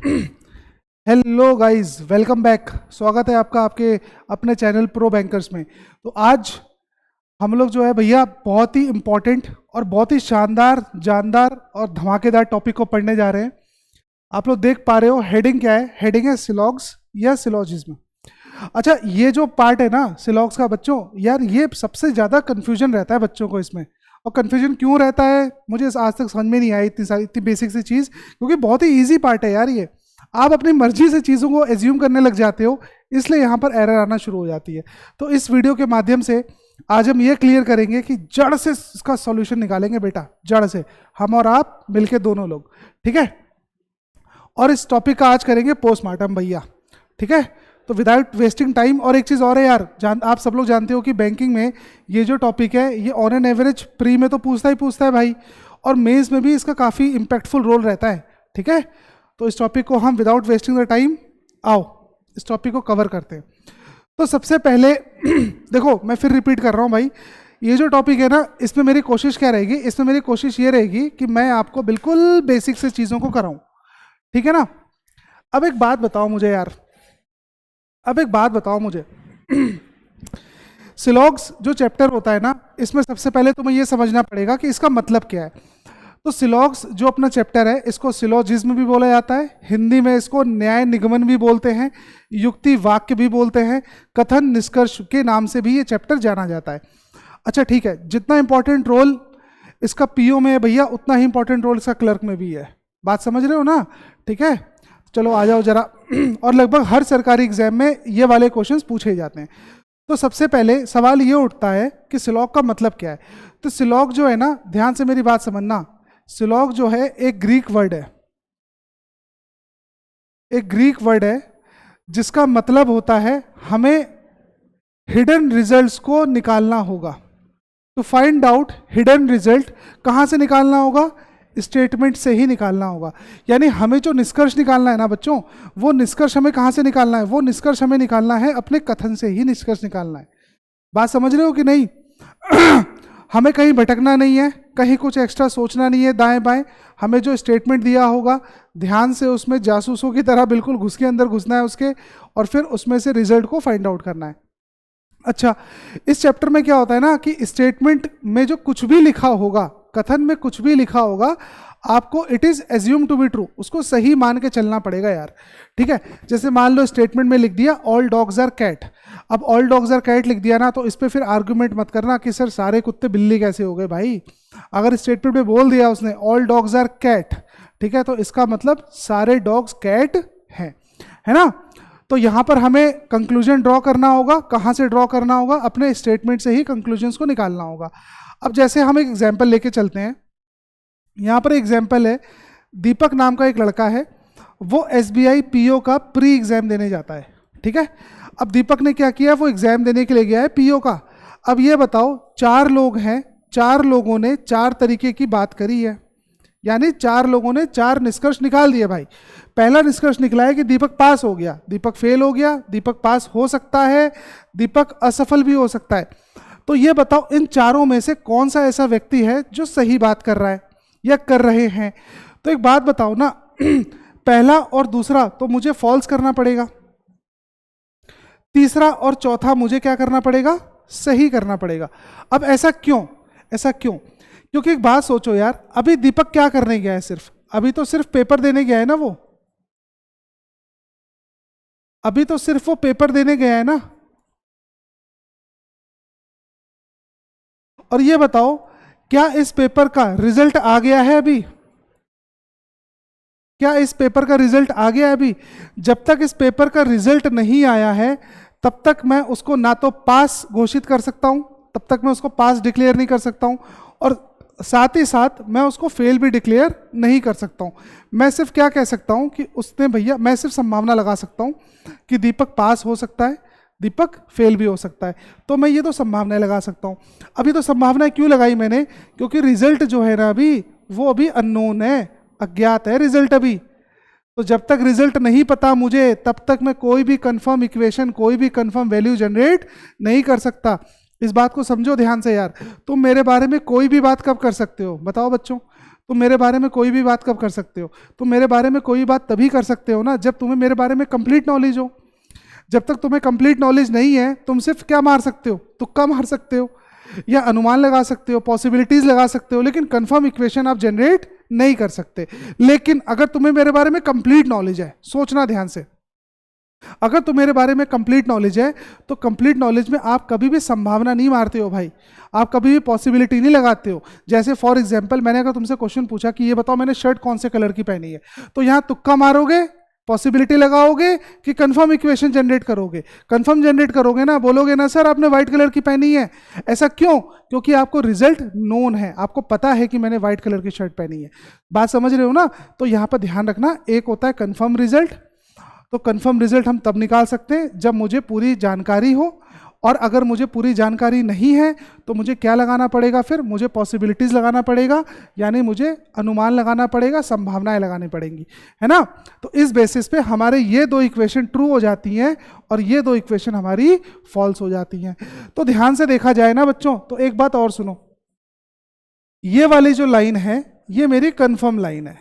Hello guys, welcome back. स्वागत है आपका आपके अपने चैनल प्रो बैंकर्स में। तो आज हम लोग जो है भैया बहुत ही इम्पोर्टेंट और बहुत ही शानदार जानदार और धमाकेदार टॉपिक को पढ़ने जा रहे हैं। आप लोग देख पा रहे हो हेडिंग क्या है? हेडिंग है सिलॉग्स या सिलॉजिज्म। अच्छा, ये जो पार्ट है ना सिलॉग्स का बच्चों, यार ये सबसे ज़्यादा कन्फ्यूजन रहता है बच्चों को इसमें। और कन्फ्यूजन क्यों रहता है मुझे आज तक समझ में नहीं आई इतनी बेसिक सी चीज़, क्योंकि बहुत ही ईजी पार्ट है यार ये। आप अपनी मर्जी से चीज़ों को एज्यूम करने लग जाते हो, इसलिए यहाँ पर एरर आना शुरू हो जाती है। तो इस वीडियो के माध्यम से आज हम ये क्लियर करेंगे कि जड़ से इसका सॉल्यूशन निकालेंगे बेटा, जड़ से, हम और आप मिलके दोनों लोग, ठीक है। और इस टॉपिक का आज करेंगे पोस्टमार्टम भैया, ठीक है। तो विदाउट वेस्टिंग टाइम, और एक चीज़ और है यार, आप सब लोग जानते हो कि बैंकिंग में ये जो टॉपिक है ये ऑन एन एवरेज प्री में तो पूछता है भाई, और मेंस में भी इसका काफ़ी इम्पैक्टफुल रोल रहता है, ठीक है। तो इस टॉपिक को हम विदाउट वेस्टिंग द टाइम आओ इस टॉपिक को कवर करते हैं। तो सबसे पहले देखो, मैं फिर रिपीट कर रहा हूँ भाई, ये जो टॉपिक है ना इसमें मेरी कोशिश क्या रहेगी, इसमें मेरी कोशिश ये रहेगी कि मैं आपको बिल्कुल बेसिक से चीज़ों को कराऊँ, ठीक है ना। अब एक बात बताओ मुझे यार, सिलॉग्स जो चैप्टर होता है ना, इसमें सबसे पहले तुम्हें ये समझना पड़ेगा कि इसका मतलब क्या है। तो सिलॉग्स जो अपना चैप्टर है इसको सिलॉजिज्म भी बोला जाता है, हिंदी में इसको न्याय निगमन भी बोलते हैं, युक्ति वाक्य भी बोलते हैं, कथन निष्कर्ष के नाम से भी ये चैप्टर जाना जाता है। अच्छा ठीक है, जितना इंपॉर्टेंट रोल इसका पीओ में है भैया, उतना ही इंपॉर्टेंट रोल इसका क्लर्क में भी है। बात समझ रहे हो ना? ठीक है, चलो आ जाओ जरा। और लगभग हर सरकारी एग्जाम में ये वाले क्वेश्चंस पूछे जाते हैं। तो सबसे पहले सवाल ये उठता है कि सिलॉग का मतलब क्या है। तो सिलॉग जो है ना, ध्यान से मेरी बात समझना, सिलॉग जो है एक ग्रीक वर्ड है, जिसका मतलब होता है हमें हिडन रिजल्ट्स को निकालना होगा। तो फाइंड आउट हिडन रिजल्ट कहाँ से निकालना होगा? स्टेटमेंट से ही निकालना होगा। यानी हमें जो निष्कर्ष निकालना है ना बच्चों, वो निष्कर्ष हमें कहाँ से निकालना है? वो निष्कर्ष हमें निकालना है अपने कथन से ही निष्कर्ष निकालना है। बात समझ रहे हो कि नहीं? हमें कहीं भटकना नहीं है, कहीं कुछ एक्स्ट्रा सोचना नहीं है दाएं बाएं। हमें जो स्टेटमेंट दिया होगा ध्यान से उसमें जासूसों की तरह बिल्कुल घुस के अंदर घुसना है उसके, और फिर उसमें से रिजल्ट को फाइंड आउट करना है। अच्छा, इस चैप्टर में क्या होता है ना कि स्टेटमेंट में जो कुछ भी लिखा होगा, कथन में कुछ भी लिखा होगा, आपको it is assume to be true, उसको सही मान के चलना पड़ेगा यार, ठीक है। जैसे मान लो स्टेटमेंट में लिख दिया ऑल डॉग्स आर कैट। अब ऑल डॉग्स आर कैट लिख दिया ना, तो इस पर फिर आर्गुमेंट मत करना कि सर सारे कुत्ते बिल्ली कैसे हो गए भाई। अगर स्टेटमेंट में बोल दिया उसने ऑल डॉग्स आर कैट, ठीक है, तो इसका मतलब सारे डॉग्स कैट है ना। तो यहाँ पर हमें कंक्लूजन ड्रॉ करना होगा। कहाँ से ड्रॉ करना होगा? अपने स्टेटमेंट से ही कंक्लूजन्स को निकालना होगा। अब जैसे हम एक एग्जाम्पल लेके चलते हैं, यहाँ पर एग्जाम्पल है, दीपक नाम का एक लड़का है, वो SBI PO का प्री एग्जाम देने जाता है, ठीक है। अब दीपक ने क्या किया, वो एग्जाम देने के लिए गया है PO का। अब ये बताओ, 4 लोग हैं, 4 लोगों ने 4 तरीके की बात करी है, यानी 4 लोगों ने 4 निष्कर्ष निकाल दिए भाई। पहला निष्कर्ष निकला है कि दीपक पास हो गया, दीपक फेल हो गया, दीपक पास हो सकता है, दीपक असफल भी हो सकता है। तो ये बताओ इन चारों में से कौन सा ऐसा व्यक्ति है जो सही बात कर रहा है या कर रहे हैं। तो एक बात बताओ ना, पहला और दूसरा तो मुझे फॉल्स करना पड़ेगा, तीसरा और चौथा मुझे क्या करना पड़ेगा? सही करना पड़ेगा। अब ऐसा क्यों? क्योंकि एक बात सोचो यार, अभी दीपक क्या करने गया है? अभी तो सिर्फ पेपर देने गया है ना वो, अभी तो सिर्फ वो पेपर देने गया है ना। और ये बताओ, क्या इस पेपर का रिजल्ट आ गया है अभी? क्या इस पेपर का रिजल्ट आ गया है अभी? जब तक इस पेपर का रिजल्ट नहीं आया है तब तक मैं उसको ना तो पास घोषित कर सकता हूं, तब तक मैं उसको पास डिक्लेयर नहीं कर सकता हूं, और साथ ही साथ मैं उसको फेल भी डिक्लेयर नहीं कर सकता हूं। मैं सिर्फ क्या कह सकता हूं कि उसने भैया, मैं सिर्फ संभावना लगा सकता हूं कि दीपक पास हो सकता है, दीपक फेल भी हो सकता है। तो मैं ये तो संभावनाएं लगा सकता हूं। अभी तो संभावनाएं क्यों लगाई मैंने? क्योंकि रिजल्ट जो है ना अभी, वो अभी अननोन है, अज्ञात है रिजल्ट अभी। तो जब तक रिजल्ट नहीं पता मुझे, तब तक मैं कोई भी कंफर्म इक्वेशन, कोई भी कंफर्म वैल्यू जनरेट नहीं कर सकता। इस बात को समझो ध्यान से यार। तुम मेरे बारे में कोई भी बात कब कर सकते हो बताओ बच्चों? तुम मेरे बारे में कोई भी बात कब कर सकते हो? तुम मेरे बारे में कोई बात तभी कर सकते हो ना जब तुम्हें मेरे बारे में कंप्लीट नॉलेज हो। जब तक तुम्हें कंप्लीट नॉलेज नहीं है, तुम सिर्फ क्या मार सकते हो? तुक्का मार सकते हो या अनुमान लगा सकते हो, पॉसिबिलिटीज लगा सकते हो, लेकिन कंफर्म इक्वेशन आप जनरेट नहीं कर सकते। लेकिन अगर तुम्हें मेरे बारे में कंप्लीट नॉलेज है, सोचना ध्यान से, अगर तुम्हें मेरे बारे में कंप्लीट नॉलेज है तो कंप्लीट नॉलेज में आप कभी भी संभावना नहीं मारते हो भाई, आप कभी भी पॉसिबिलिटी नहीं लगाते हो। जैसे फॉर एग्जांपल मैंने अगर तुमसे क्वेश्चन पूछा कि ये बताओ मैंने शर्ट कौन से कलर की पहनी है, तो यहाँ तुक्का मारोगे, पॉसिबिलिटी लगाओगे कि कंफर्म इक्वेशन जनरेट करोगे? कंफर्म जनरेट करोगे ना, बोलोगे ना सर आपने व्हाइट कलर की पहनी है। ऐसा क्यों? क्योंकि आपको रिजल्ट नोन है, आपको पता है कि मैंने व्हाइट कलर की शर्ट पहनी है। बात समझ रहे हो ना? तो यहाँ पर ध्यान रखना, एक होता है कंफर्म रिजल्ट, तो कंफर्म रिजल्ट हम तब निकाल सकते हैं जब मुझे पूरी जानकारी हो, और अगर मुझे पूरी जानकारी नहीं है तो मुझे क्या लगाना पड़ेगा? फिर मुझे पॉसिबिलिटीज लगाना पड़ेगा, यानी मुझे अनुमान लगाना पड़ेगा, संभावनाएं लगानी पड़ेंगी, है ना? तो इस बेसिस पे हमारे ये दो इक्वेशन ट्रू हो जाती हैं और ये दो इक्वेशन हमारी फॉल्स हो जाती हैं। तो ध्यान से देखा जाए ना बच्चों, तो एक बात और सुनो, ये वाली जो लाइन है ये मेरी कंफर्म लाइन है।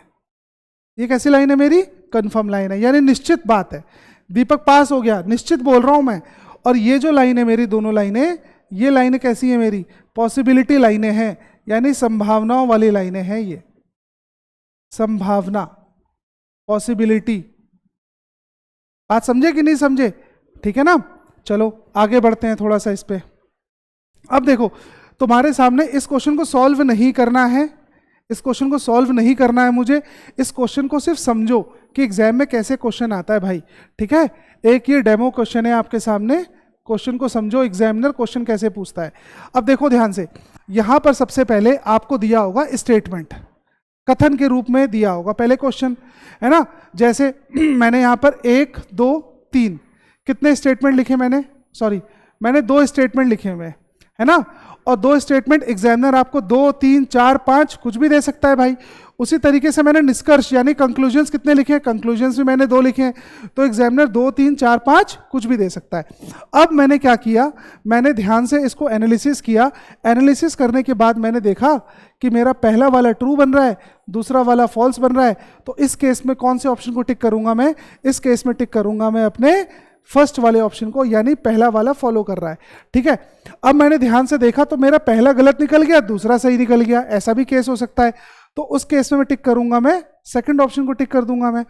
ये कैसी लाइन है? मेरी कंफर्म लाइन है, यानी निश्चित बात है। दीपक पास हो गया, निश्चित बोल रहा हूं मैं। और ये जो लाइन है मेरी, दोनों लाइनें, ये लाइनें कैसी है? मेरी पॉसिबिलिटी लाइनें हैं, यानी संभावनाओं वाली लाइनें हैं। ये संभावना, पॉसिबिलिटी, बात समझे कि नहीं समझे? ठीक है ना? चलो आगे बढ़ते हैं थोड़ा सा इस पे। अब देखो, तुम्हारे सामने इस क्वेश्चन को सॉल्व नहीं करना है, इस क्वेश्चन को सॉल्व नहीं करना है मुझे, इस क्वेश्चन को सिर्फ समझो कि एग्जाम में कैसे क्वेश्चन आता है भाई। ठीक है? एक ये डेमो क्वेश्चन है आपके सामने, क्वेश्चन को समझो, एग्जामिनर क्वेश्चन कैसे पूछता है। अब देखो ध्यान से, यहां पर सबसे पहले आपको दिया होगा स्टेटमेंट, कथन के रूप में दिया होगा पहले क्वेश्चन, है ना? जैसे मैंने यहां पर 1 2 3 कितने स्टेटमेंट लिखे? मैंने 2 स्टेटमेंट लिखे हुए, है ना? और 2 स्टेटमेंट एग्जामिनर आपको 2 3 4 5 कुछ भी दे सकता है भाई। उसी तरीके से मैंने निष्कर्ष यानी कंक्लूजन्स कितने लिखे हैं? कंक्लूजन्स भी मैंने 2 लिखे हैं। तो एग्जामिनर 2 3 4 5 कुछ भी दे सकता है। अब मैंने क्या किया, मैंने ध्यान से इसको एनालिसिस किया। एनालिसिस करने के बाद मैंने देखा कि मेरा पहला वाला ट्रू बन रहा है, दूसरा वाला फॉल्स बन रहा है। तो इस केस में कौन से ऑप्शन को टिक करूंगा मैं? इस केस में टिक करूंगा मैं अपने फर्स्ट वाले ऑप्शन को, यानी पहला वाला फॉलो कर रहा है। ठीक है? अब मैंने ध्यान से देखा तो मेरा पहला गलत निकल गया, दूसरा सही निकल गया, ऐसा भी केस हो सकता है। तो उस केस में मैं टिक करूंगा, मैं सेकंड ऑप्शन को टिक कर दूंगा मैं।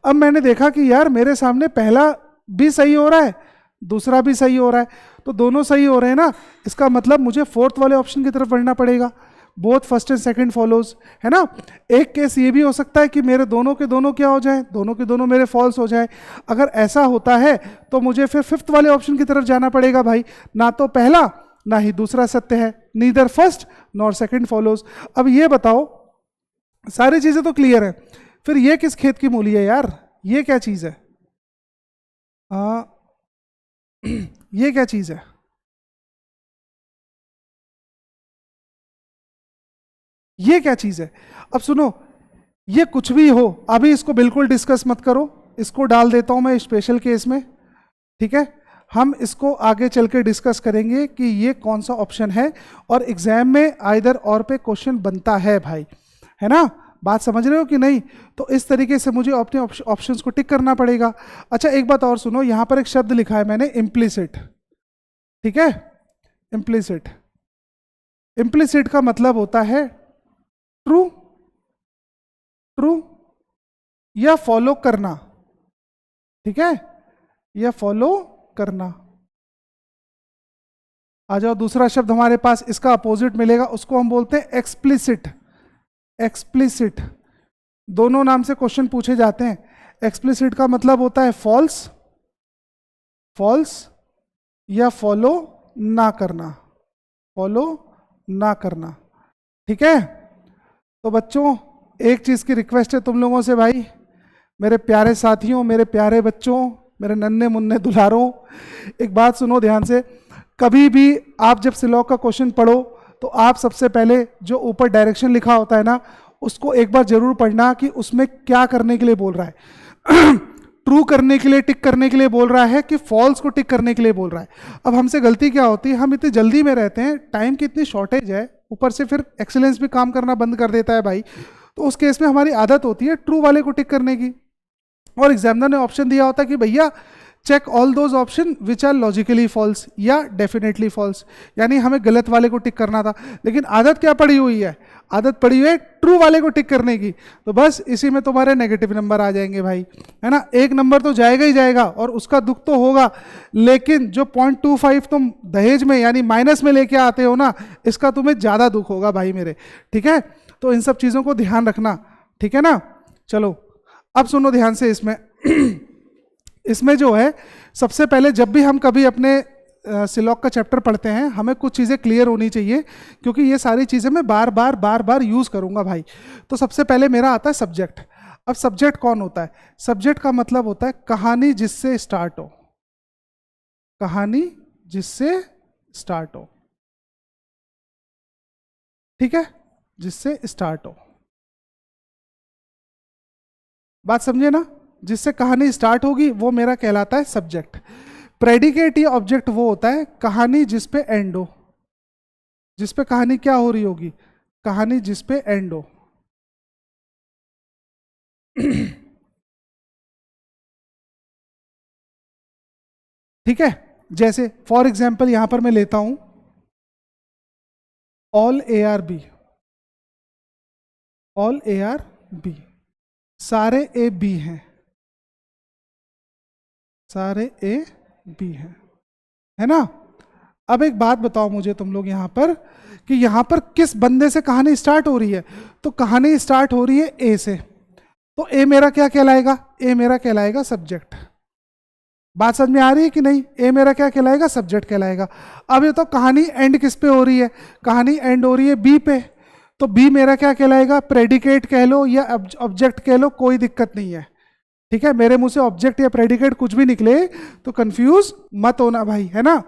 अब मैंने देखा कि यार मेरे सामने पहला भी सही हो रहा है, दूसरा भी सही हो रहा है, तो दोनों सही हो रहे हैं ना, इसका मतलब मुझे फोर्थ वाले ऑप्शन की तरफ बढ़ना पड़ेगा। Both first and second follows, है ना? एक केस ये भी हो सकता है कि मेरे दोनों के दोनों क्या हो जाए, दोनों के दोनों मेरे फॉल्स हो जाए। अगर ऐसा होता है तो मुझे फिर फिफ्थ वाले ऑप्शन की तरफ जाना पड़ेगा भाई, ना तो पहला ना ही दूसरा सत्य है, neither first nor second follows. अब ये बताओ, सारी चीजें तो क्लियर है, फिर ये किस खेत की मूली है यार? ये क्या चीज है? ये क्या चीज है? ये क्या चीज है? अब सुनो, ये कुछ भी हो, अभी इसको बिल्कुल डिस्कस मत करो, इसको डाल देता हूं मैं स्पेशल केस में। ठीक है? हम इसको आगे चल के डिस्कस करेंगे कि ये कौन सा ऑप्शन है, और एग्जाम में आइदर और पे क्वेश्चन बनता है भाई, है ना? बात समझ रहे हो कि नहीं? तो इस तरीके से मुझे अपने ऑप्शंस को टिक करना पड़ेगा। अच्छा एक बात और सुनो, यहां पर एक शब्द लिखा है मैंने, इम्प्लिसिट। ठीक है? इम्प्लिसिट, इम्प्लिसिट का मतलब होता है ट्रू, ट्रू या फॉलो करना। ठीक है? या फॉलो करना। आ जाओ, दूसरा शब्द हमारे पास इसका अपोजिट मिलेगा, उसको हम बोलते हैं एक्सप्लिसिट। एक्सप्लिसिट, दोनों नाम से क्वेश्चन पूछे जाते हैं। एक्सप्लिसिट का मतलब होता है फॉल्स, फॉल्स या फॉलो ना करना, फॉलो ना करना। ठीक है? तो बच्चों एक चीज की रिक्वेस्ट है तुम लोगों से भाई, मेरे प्यारे साथियों, मेरे प्यारे बच्चों, मेरे नन्हे मुन्ने दुलारों, एक बात सुनो ध्यान से। कभी भी आप जब सिलॉग का क्वेश्चन पढ़ो तो आप सबसे पहले जो ऊपर डायरेक्शन लिखा होता है ना, उसको एक बार जरूर पढ़ना कि उसमें क्या करने के लिए बोल रहा है। ट्रू करने के लिए, टिक करने के लिए बोल रहा है कि फॉल्स को टिक करने के लिए बोल रहा है। अब हमसे गलती क्या होती है, हम इतनी जल्दी में रहते हैं, टाइम की इतनी शॉर्टेज है, ऊपर से फिर एक्सीलेंस भी काम करना बंद कर देता है भाई। तो उस केस में हमारी आदत होती है ट्रू वाले को टिक करने की, और एग्जामिनर ने ऑप्शन दिया होता है कि भैया check all those option which are logically false या डेफिनेटली फॉल्स, यानी हमें गलत वाले को टिक करना था, लेकिन आदत क्या पड़ी हुई है, आदत पड़ी हुई है ट्रू वाले को टिक करने की, तो बस इसी में तुम्हारे नेगेटिव नंबर आ जाएंगे भाई, है ना। एक नंबर तो जाएगा ही जाएगा और उसका दुख तो होगा, लेकिन जो 0.25 तुम दहेज में यानी माइनस में लेके आते हो ना, इसका तुम्हें ज़्यादा दुख होगा भाई मेरे, ठीक है। तो इन सब चीज़ों को ध्यान रखना, ठीक है ना। चलो अब सुनो ध्यान से, इसमें जो है सबसे पहले जब भी हम कभी अपने सिलॉक का चैप्टर पढ़ते हैं हमें कुछ चीज़ें क्लियर होनी चाहिए, क्योंकि ये सारी चीज़ें मैं बार बार यूज़ करूँगा भाई। तो सबसे पहले मेरा आता है सब्जेक्ट। अब सब्जेक्ट कौन होता है? सब्जेक्ट का मतलब होता है कहानी जिससे स्टार्ट हो, कहानी जिससे स्टार्ट हो, ठीक है, जिससे स्टार्ट हो, बात समझे ना, जिससे कहानी स्टार्ट होगी वो मेरा कहलाता है सब्जेक्ट। प्रेडिकेट या ऑब्जेक्ट वो होता है कहानी जिस पे एंड हो, जिस पे कहानी क्या हो रही होगी, कहानी जिस पे एंड हो। ठीक है, जैसे फॉर एग्जाम्पल यहां पर मैं लेता हूं all A are B, all A are B, सारे ए बी हैं, सारे ए बी हैं, है ना। अब एक बात बताओ मुझे तुम लोग यहां पर कि यहां पर किस बंदे से कहानी स्टार्ट हो रही है, तो कहानी स्टार्ट हो रही है ए से, तो ए मेरा क्या कहलाएगा, ए मेरा कहलाएगा सब्जेक्ट। बात समझ में आ रही है कि नहीं, ए मेरा क्या कहलाएगा, सब्जेक्ट कहलाएगा। अब ये तो कहानी एंड किस पे हो रही है, कहानी एंड हो रही है बी पे, तो बी मेरा क्या कहलाएगा, प्रेडिकेट कह लो या ऑब्जेक्ट कह लो, कोई दिक्कत नहीं है, ठीक है। मेरे मुंह से ऑब्जेक्ट या प्रेडिकेट कुछ भी निकले तो कंफ्यूज मत होना भाई, है ना।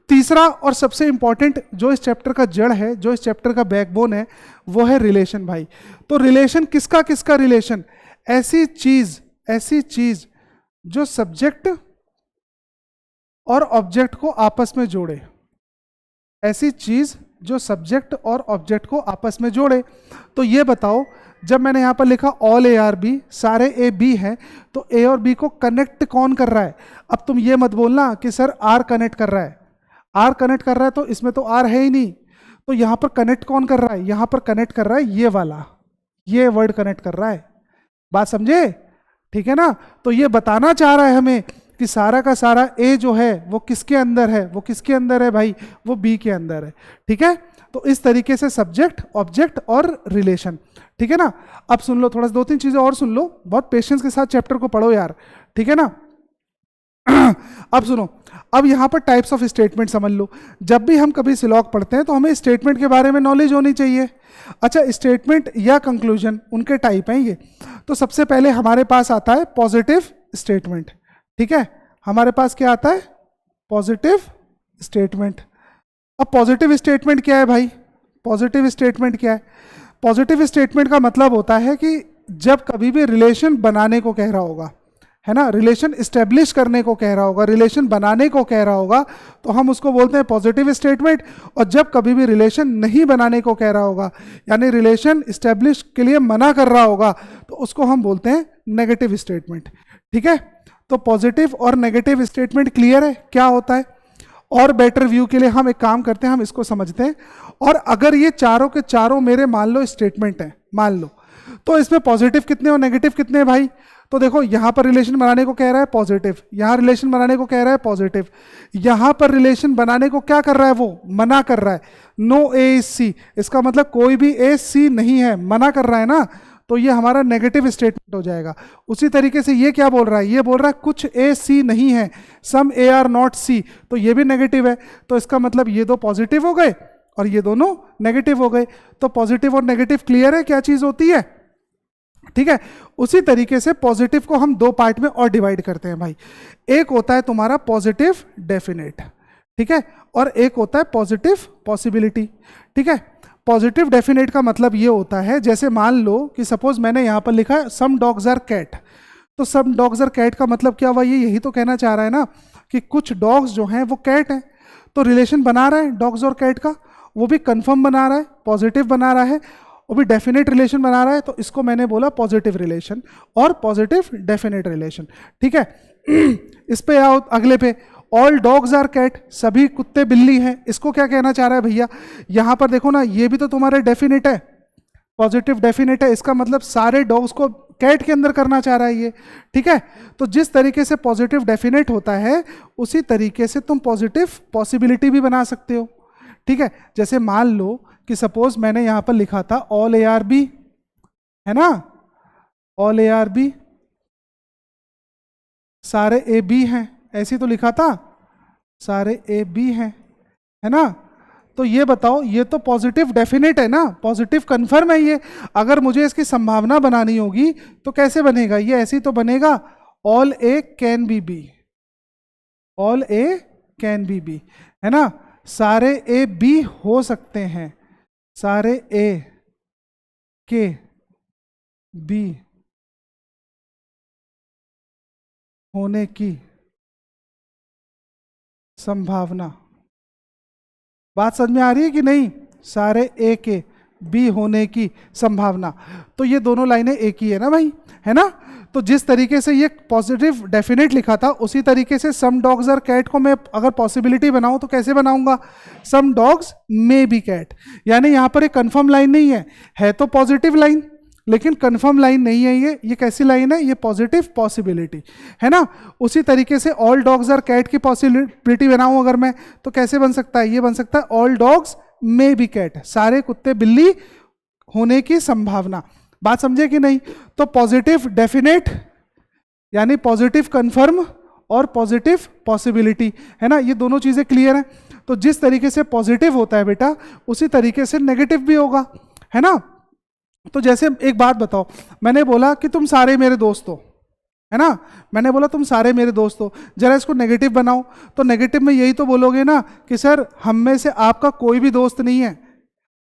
तीसरा और सबसे इंपॉर्टेंट जो इस चैप्टर का जड़ है, जो इस चैप्टर का बैकबोन है, वो है रिलेशन भाई। तो रिलेशन किसका किसका रिलेशन, ऐसी चीज जो सब्जेक्ट और ऑब्जेक्ट को आपस में जोड़े, ऐसी चीज जो सब्जेक्ट और ऑब्जेक्ट को आपस में जोड़े। तो ये बताओ, जब मैंने यहां पर लिखा ऑल ए आर बी, सारे ए बी हैं, तो ए और बी को कनेक्ट कौन कर रहा है? अब तुम ये मत बोलना कि सर आर कनेक्ट कर रहा है, आर कनेक्ट कर रहा है तो इसमें तो आर है ही नहीं, तो यहां पर कनेक्ट कौन कर रहा है, यहां पर कनेक्ट कर रहा है ये वाला, ये वर्ड कनेक्ट कर रहा है, बात समझे, ठीक है ना। तो ये बताना चाह रहा है हमें कि सारा का सारा ए जो है वो किसके अंदर है, वो किसके अंदर है भाई, वो बी के अंदर है, ठीक है। तो इस तरीके से सब्जेक्ट, ऑब्जेक्ट और रिलेशन, ठीक है ना। अब सुन लो, थोड़ा सा 2-3 चीजें और सुन लो, बहुत पेशेंस के साथ चैप्टर को पढ़ो यार, ठीक है ना। अब सुनो, अब यहां पर टाइप्स ऑफ स्टेटमेंट समझ लो। जब भी हम कभी सिलॉक पढ़ते हैं तो हमें स्टेटमेंट के बारे में नॉलेज होनी चाहिए। अच्छा, स्टेटमेंट या कंक्लूजन उनके टाइप हैं ये। तो सबसे पहले हमारे पास आता है पॉजिटिव स्टेटमेंट, ठीक है, हमारे पास क्या आता है, पॉजिटिव स्टेटमेंट। अब पॉजिटिव स्टेटमेंट क्या है भाई, पॉजिटिव स्टेटमेंट क्या है? पॉजिटिव स्टेटमेंट का मतलब होता है कि जब कभी भी रिलेशन बनाने को कह रहा होगा, है ना, रिलेशन इस्टेब्लिश करने को कह रहा होगा, रिलेशन बनाने को कह रहा होगा, तो हम उसको बोलते हैं पॉजिटिव स्टेटमेंट। और जब कभी भी रिलेशन नहीं बनाने को कह रहा होगा, यानी रिलेशन इस्टेब्लिश के लिए मना कर रहा होगा, तो उसको हम बोलते हैं नेगेटिव स्टेटमेंट, ठीक है। तो पॉजिटिव और नेगेटिव स्टेटमेंट क्लियर है क्या होता है? और बेटर व्यू के लिए हम एक काम करते हैं, हम इसको समझते हैं। और अगर ये चारों के चारों मेरे मान लो स्टेटमेंट हैं, मान लो, तो इसमें पॉजिटिव कितने और नेगेटिव कितने भाई? तो देखो, यहां पर रिलेशन बनाने को कह रहा है पॉजिटिव, यहां रिलेशन बनाने को कह रहा है पॉजिटिव, यहां पर रिलेशन बनाने को क्या कर रहा है, वो मना कर रहा है, नो ए इज सी, इसका मतलब कोई भी ए सी नहीं है, मना कर रहा है ना, तो ये हमारा नेगेटिव स्टेटमेंट हो जाएगा। उसी तरीके से ये क्या बोल रहा है, ये बोल रहा है कुछ ए सी नहीं है, सम ए आर नॉट सी, तो ये भी नेगेटिव है, तो इसका मतलब ये दो पॉजिटिव हो गए और ये दोनों नेगेटिव हो गए। तो पॉजिटिव और नेगेटिव क्लियर है क्या चीज होती है, ठीक है। उसी तरीके से पॉजिटिव को हम दो पार्ट में और डिवाइड करते हैं भाई। एक होता है तुम्हारा पॉजिटिव डेफिनेट, ठीक है, और एक होता है पॉजिटिव पॉसिबिलिटी, ठीक है। पॉजिटिव डेफिनेट का मतलब ये होता है, जैसे मान लो कि सपोज मैंने यहां पर लिखा है सम डॉग्स आर कैट, तो सम डॉग्स आर कैट का मतलब क्या हुआ, ये यही तो कहना चाह रहा है ना कि कुछ डॉग्स जो हैं वो कैट हैं, तो रिलेशन बना रहा है डॉग्स और कैट का, वो भी कंफर्म बना रहा है, पॉजिटिव बना रहा है। वो भी डेफिनेट रिलेशन बना रहा है, तो इसको मैंने बोला पॉजिटिव रिलेशन और पॉजिटिव डेफिनेट रिलेशन। ठीक है, इस पे आओ अगले पे, ऑल डॉग्स आर कैट, सभी कुत्ते बिल्ली हैं, इसको क्या कहना चाह रहा है भैया? यहां पर देखो ना, ये भी तो तुम्हारे डेफिनेट है, पॉजिटिव डेफिनेट है, इसका मतलब सारे डॉग्स को कैट के अंदर करना चाह रहा है ये। ठीक है, तो जिस तरीके से पॉजिटिव डेफिनेट होता है उसी तरीके से तुम पॉजिटिव पॉसिबिलिटी भी बना सकते हो। ठीक है, जैसे मान लो कि सपोज मैंने यहां पर लिखा था ऑल ए आर बी, है ना, ऑल ए आर बी, सारे ए बी हैं, ऐसे तो लिखा था, सारे ए बी हैं, है ना। तो ये बताओ, ये तो पॉजिटिव डेफिनेट है ना, पॉजिटिव कंफर्म है ये। अगर मुझे इसकी संभावना बनानी होगी तो कैसे बनेगा ये? ऐसे ही तो बनेगा, all A can be B, all A can be B, है ना, सारे ए बी हो सकते हैं, सारे ए के बी होने की संभावना। बात समझ में आ रही है कि नहीं? सारे ए के बी होने की संभावना। तो ये दोनों लाइनें एक ही है ना भाई, है ना। तो जिस तरीके से ये पॉजिटिव डेफिनेट लिखा था उसी तरीके से सम डॉग्स आर कैट को मैं अगर पॉसिबिलिटी बनाऊं तो कैसे बनाऊंगा? Some dogs may be cat. यानी यहां पर एक कंफर्म लाइन नहीं है तो पॉजिटिव लाइन, लेकिन कंफर्म लाइन नहीं है ये कैसी लाइन है? ये पॉजिटिव पॉसिबिलिटी, है ना। उसी तरीके से ऑल डॉग्स आर कैट की पॉसिबिलिटी बनाऊं अगर मैं, तो कैसे बन सकता है? ये बन सकता है all dogs may be cat, सारे कुत्ते बिल्ली होने की संभावना। बात समझे कि नहीं? तो पॉजिटिव डेफिनेट यानी पॉजिटिव कंफर्म और पॉजिटिव पॉसिबिलिटी, है ना, ये दोनों चीजें क्लियर हैं। तो जिस तरीके से पॉजिटिव होता है बेटा उसी तरीके से नेगेटिव भी होगा, है ना। तो जैसे एक बात बताओ, मैंने बोला कि तुम सारे मेरे दोस्त हो, है ना, मैंने बोला तुम सारे मेरे दोस्त हो, जरा इसको नेगेटिव बनाओ। तो नेगेटिव में यही तो बोलोगे ना कि सर हम में से आपका कोई भी दोस्त नहीं है,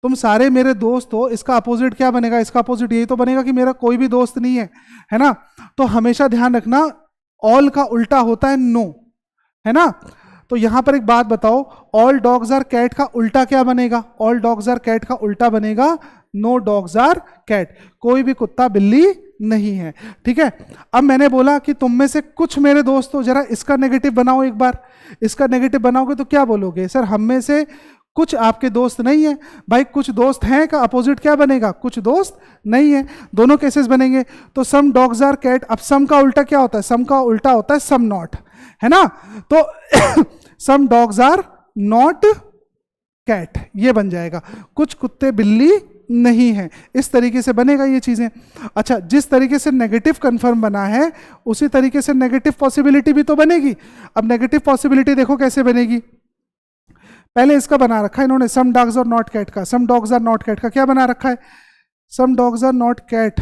तुम सारे मेरे दोस्त हो। इसका अपोजिट क्या बनेगा? इसका अपोजिट यही तो बनेगा कि मेरा कोई भी दोस्त नहीं है ना। तो हमेशा ध्यान रखना, ऑल का उल्टा होता है नो, है ना। तो यहां पर एक बात बताओ, ऑल डॉग्स आर कैट का उल्टा क्या बनेगा? ऑल डॉग्स आर कैट का उल्टा बनेगा नो डॉग्स आर कैट, कोई भी कुत्ता बिल्ली नहीं है। ठीक है, अब मैंने बोला कि तुम में से कुछ मेरे दोस्त हो, जरा इसका नेगेटिव बनाओ एक बार। इसका नेगेटिव बनाओगे तो क्या बोलोगे? सर हम में से कुछ आपके दोस्त नहीं है। भाई कुछ दोस्त हैं का अपोजिट क्या बनेगा? कुछ दोस्त नहीं है। दोनों केसेस बनेंगे। तो सम डॉग्स आर कैट, अब सम का उल्टा क्या होता है? सम का उल्टा होता है सम नॉट, है ना। तो some dogs are not cat, ये बन जाएगा, कुछ कुत्ते बिल्ली नहीं है। इस तरीके से बनेगा ये चीजें। अच्छा, जिस तरीके से नेगेटिव कंफर्म बना है उसी तरीके से नेगेटिव पॉसिबिलिटी भी तो बनेगी। अब नेगेटिव पॉसिबिलिटी देखो कैसे बनेगी। पहले इसका बना रखा है इन्होंने, some dogs are not cat का। Some dogs are not cat का क्या बना रखा है? Some dogs are not cat,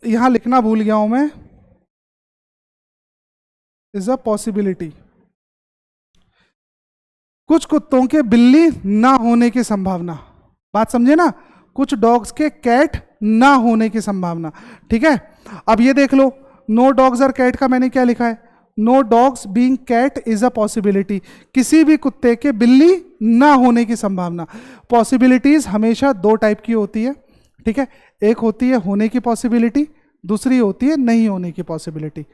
यहां लिखना भूल गया हूं मैं, इज अ पॉसिबिलिटी, कुछ कुत्तों के बिल्ली ना होने की संभावना। बात समझे ना, कुछ डॉग्स के कैट ना होने की संभावना। ठीक है, अब ये देख लो, नो डॉग्स आर कैट का मैंने क्या लिखा है? No dogs being cat is a possibility, किसी भी कुत्ते के बिल्ली ना होने की संभावना। पॉसिबिलिटीज हमेशा दो टाइप की होती है। ठीक है, एक होती है होने की पॉसिबिलिटी, दूसरी होती है नहीं होने की पॉसिबिलिटी।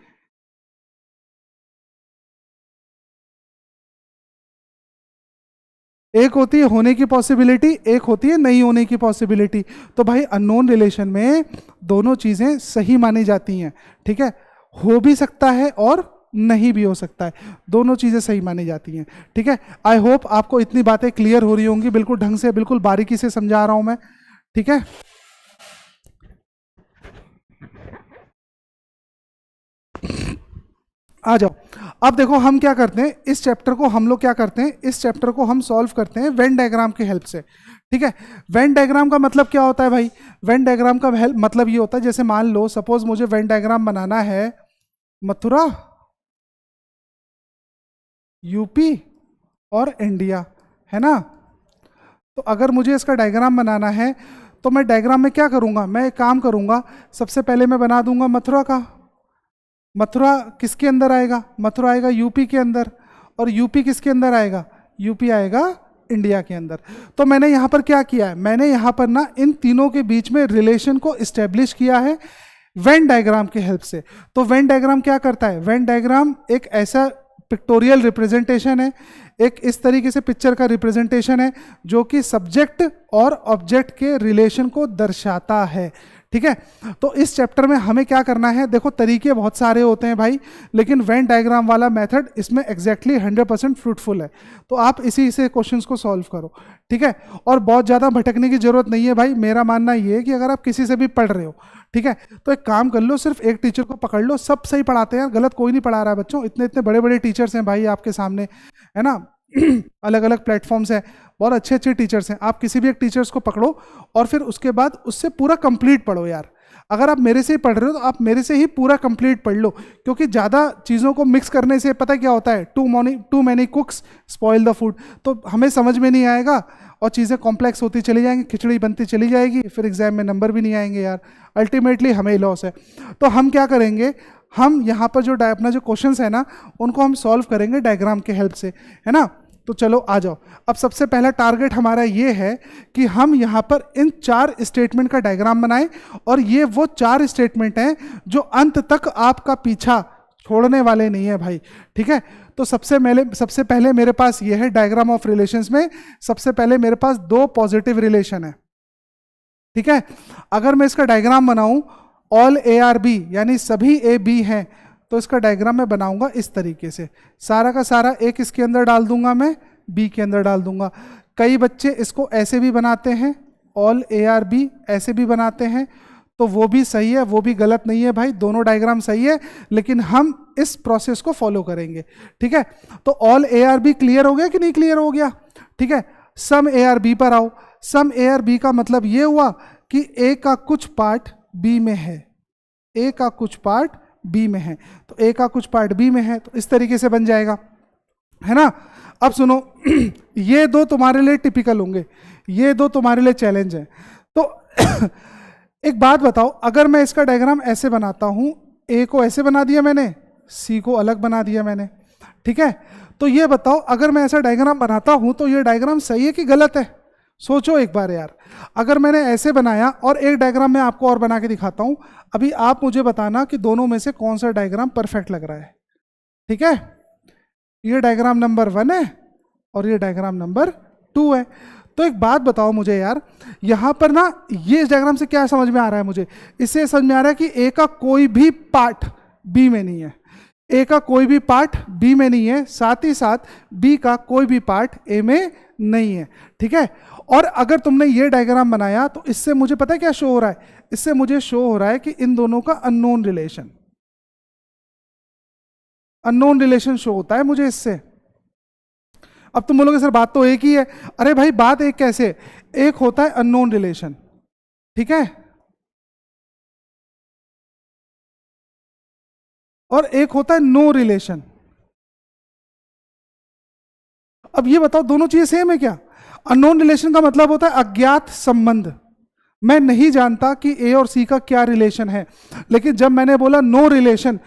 एक होती है होने की पॉसिबिलिटी, एक होती है नहीं होने की पॉसिबिलिटी। तो भाई अननोन रिलेशन में दोनों चीजें सही मानी जाती हैं। ठीक है, हो भी सकता है और नहीं भी हो सकता है, दोनों चीजें सही मानी जाती हैं। ठीक है, आई होप आपको इतनी बातें क्लियर हो रही होंगी, बिल्कुल ढंग से बिल्कुल बारीकी से समझा रहा हूं मैं। ठीक है, आ जाओ। अब देखो हम क्या करते हैं, इस चैप्टर को हम लोग क्या करते हैं, इस चैप्टर को हम सॉल्व करते हैं वेन डायग्राम की हेल्प से। ठीक है, वेन डायग्राम का मतलब क्या होता है भाई? वेन डायग्राम का मतलब ये होता है, जैसे मान लो सपोज मुझे वेन डायग्राम बनाना है मथुरा, यूपी और इंडिया, है ना। तो अगर मुझे इसका डायग्राम बनाना है तो मैं डायग्राम में क्या करूंगा? मैं एक काम करूंगा, सबसे पहले मैं बना दूंगा मथुरा का। मथुरा किसके अंदर आएगा? मथुरा आएगा यूपी के अंदर। और यूपी किसके अंदर आएगा? यूपी आएगा इंडिया के अंदर। तो मैंने यहाँ पर क्या किया है, मैंने यहाँ पर ना इन तीनों के बीच में रिलेशन को इस्टेब्लिश किया है वेन डायग्राम की हेल्प से। तो वेन डायग्राम क्या करता है, वेन डायग्राम एक ऐसा पिक्टोरियल रिप्रेजेंटेशन है, एक इस तरीके से पिक्चर का रिप्रेजेंटेशन है जो कि सब्जेक्ट और ऑब्जेक्ट के रिलेशन को दर्शाता है। ठीक है, तो इस चैप्टर में हमें क्या करना है, देखो तरीके बहुत सारे होते हैं भाई, लेकिन वेन डायग्राम वाला मेथड इसमें एग्जैक्टली 100% फ्रूटफुल है। तो आप इसी से क्वेश्चंस को सॉल्व करो। ठीक है, और बहुत ज़्यादा भटकने की जरूरत नहीं है भाई। मेरा मानना ये है कि अगर आप किसी से भी पढ़ रहे हो, ठीक है, तो एक काम कर लो, सिर्फ एक टीचर को पकड़ लो, सब सही पढ़ाते हैं, गलत कोई नहीं पढ़ा रहा है बच्चों। इतने इतने बड़े बड़े टीचर्स हैं भाई आपके सामने, है ना अलग अलग प्लेटफॉर्म्स हैं, बहुत अच्छे अच्छे टीचर्स हैं। आप किसी भी एक टीचर्स को पकड़ो और फिर उसके बाद उससे पूरा कंप्लीट पढ़ो यार। अगर आप मेरे से ही पढ़ रहे हो तो आप मेरे से ही पूरा कंप्लीट पढ़ लो, क्योंकि ज़्यादा चीज़ों को मिक्स करने से पता क्या होता है, too many cooks spoil the food. तो हमें समझ में नहीं आएगा और चीज़ें कॉम्प्लेक्स होती चली जाएंगी, खिचड़ी बनती चली जाएगी, फिर एग्जाम में नंबर भी नहीं आएंगे यार, अल्टीमेटली हमें लॉस है। तो हम क्या करेंगे, हम यहाँ पर जो अपना जो क्वेश्चंस है ना उनको हम सॉल्व करेंगे डायग्राम के हेल्प से, है ना। तो चलो आ जाओ। अब सबसे पहला टारगेट हमारा ये है कि हम यहाँ पर इन 4 स्टेटमेंट का डायग्राम बनाएं, और ये वो 4 स्टेटमेंट हैं जो अंत तक आपका पीछा छोड़ने वाले नहीं है भाई। ठीक है, तो सबसे पहले मेरे पास ये है डायग्राम ऑफ रिलेशंस में, सबसे पहले मेरे पास 2 पॉजिटिव रिलेशन है। ठीक है, अगर मैं इसका डायग्राम बनाऊं, ऑल ए आर बी यानी सभी ए बी हैं, तो इसका डायग्राम मैं बनाऊंगा इस तरीके से, सारा का सारा एक इसके अंदर डाल दूंगा, मैं बी के अंदर डाल दूंगा। कई बच्चे इसको ऐसे भी बनाते हैं, ऑल ए आर बी ऐसे भी बनाते हैं, तो वो भी सही है, वो भी गलत नहीं है भाई, दोनों डायग्राम सही है, लेकिन हम इस प्रोसेस को फॉलो करेंगे। ठीक है, तो all A are B clear हो गया कि नहीं क्लियर हो गया। ठीक है, सम ए आर बी पर आओ। सम ए आर बी का मतलब ये हुआ कि ए का कुछ पार्ट बी में है, ए का कुछ पार्ट बी में है, तो ए का कुछ पार्ट बी में है, तो इस तरीके से बन जाएगा, है ना। अब सुनो ये 2 तुम्हारे लिए टिपिकल होंगे, ये 2 तुम्हारे लिए चैलेंज है। तो एक बात बताओ, अगर मैं इसका डायग्राम ऐसे बनाता हूं, ए को ऐसे बना दिया मैंने, सी को अलग बना दिया मैंने, ठीक है, तो ये बताओ अगर मैं ऐसा डायग्राम बनाता हूं तो ये डायग्राम सही है कि गलत है। सोचो एक बार यार, अगर मैंने ऐसे बनाया और एक डायग्राम मैं आपको और बना के दिखाता हूं, अभी आप मुझे बताना कि दोनों में से कौन सा डायग्राम परफेक्ट लग रहा है। ठीक है, ये डायग्राम नंबर 1 है और ये डायग्राम नंबर 2 है। तो एक बात बताओ मुझे यार, यहां पर ना ये इस डायग्राम से क्या समझ में आ रहा है मुझे, इससे समझ में आ रहा है कि ए का कोई भी पार्ट बी में नहीं है, ए का कोई भी पार्ट बी में नहीं है, साथ ही साथ बी का कोई भी पार्ट ए में नहीं है। ठीक है, और अगर तुमने ये डायग्राम बनाया तो इससे मुझे पता है क्या शो हो रहा है, इससे मुझे शो हो रहा है कि इन दोनों का अननोन रिलेशन शो होता है मुझे इससे। अब तुम बोलोगे सर बात तो एक ही है, अरे भाई बात एक कैसे, एक होता है अननोन रिलेशन, ठीक है, और एक होता है नो रिलेशन। अब ये बताओ दोनों चीजें सेम है क्या। अननोन रिलेशन का मतलब होता है अज्ञात संबंध, मैं नहीं जानता कि ए और सी का क्या रिलेशन है। लेकिन जब मैंने बोला नो रिलेशन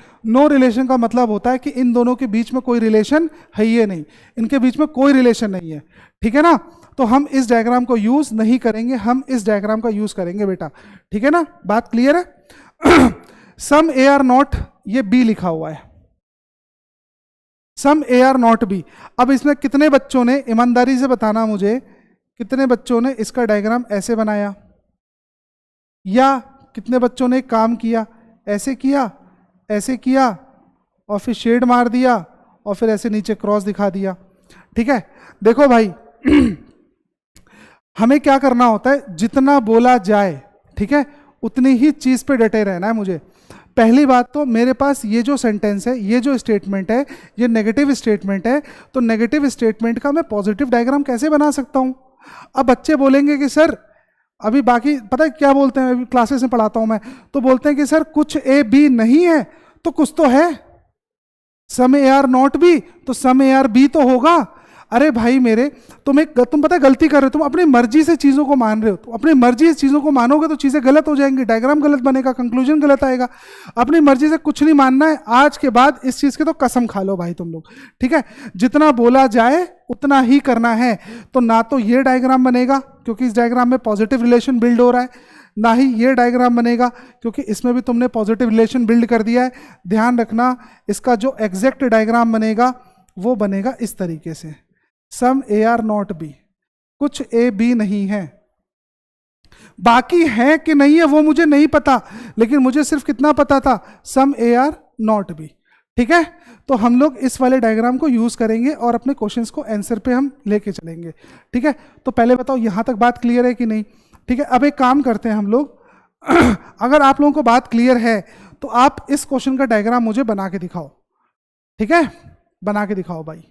का मतलब होता है कि इन दोनों के बीच में कोई रिलेशन है ही नहीं, इनके बीच में कोई रिलेशन नहीं है। ठीक है ना, तो हम इस डायग्राम को यूज नहीं करेंगे, हम इस डायग्राम का यूज करेंगे बेटा। ठीक है ना, बात क्लियर है। सम ए आर नॉट, ये बी लिखा हुआ है, सम ए आर नॉट बी। अब इसमें कितने बच्चों ने, ईमानदारी से बताना मुझे, कितने बच्चों ने इसका डायग्राम ऐसे बनाया, या कितने बच्चों ने काम किया, ऐसे किया, ऐसे किया और फिर शेड मार दिया और फिर ऐसे नीचे क्रॉस दिखा दिया। ठीक है, देखो भाई हमें क्या करना होता है, जितना बोला जाए, ठीक है, उतनी ही चीज पे डटे रहना है मुझे। पहली बात तो मेरे पास ये जो सेंटेंस है, ये जो स्टेटमेंट है, ये नेगेटिव स्टेटमेंट है, तो नेगेटिव स्टेटमेंट का मैं पॉजिटिव डायग्राम कैसे बना सकता हूं। अब बच्चे बोलेंगे कि सर अभी बाकी पता है क्या बोलते हैं, अभी क्लासेस में पढ़ाता हूं मैं, तो बोलते हैं कि सर कुछ ए बी नहीं है, तो कुछ तो है, सम ए आर नॉट बी, तो सम ए आर बी तो होगा। अरे भाई मेरे, तुम पता है गलती कर रहे हो, तुम अपनी मर्जी से चीज़ों को मान रहे हो। तो अपनी मर्जी से चीज़ों को मानोगे तो चीज़ें गलत हो जाएंगी, डायग्राम गलत बनेगा, कंक्लूजन गलत आएगा। अपनी मर्जी से कुछ नहीं मानना है। आज के बाद इस चीज़ की तो कसम खा लो भाई तुम लोग, ठीक है। जितना बोला जाए उतना ही करना है। तो ना तो ये डायग्राम बनेगा क्योंकि इस डायग्राम में पॉजिटिव रिलेशन बिल्ड हो रहा है, ना ही ये डायग्राम बनेगा क्योंकि इसमें भी तुमने पॉजिटिव रिलेशन बिल्ड कर दिया है। ध्यान रखना, इसका जो एग्जैक्ट डायग्राम बनेगा वो बनेगा इस तरीके से, सम ए आर नॉट बी, कुछ ए बी नहीं है। बाकी है कि नहीं है वो मुझे नहीं पता, लेकिन मुझे सिर्फ कितना पता था, सम ए आर नॉट बी, ठीक है। तो हम लोग इस वाले डायग्राम को यूज करेंगे और अपने क्वेश्चंस को आंसर पे हम लेके चलेंगे, ठीक है। तो पहले बताओ यहां तक बात क्लियर है कि नहीं, ठीक है। अब एक काम करते हैं हम लोग अगर आप लोगों को बात क्लियर है तो आप इस क्वेश्चन का डायग्राम मुझे बना के दिखाओ, ठीक है। बना के दिखाओ भाई।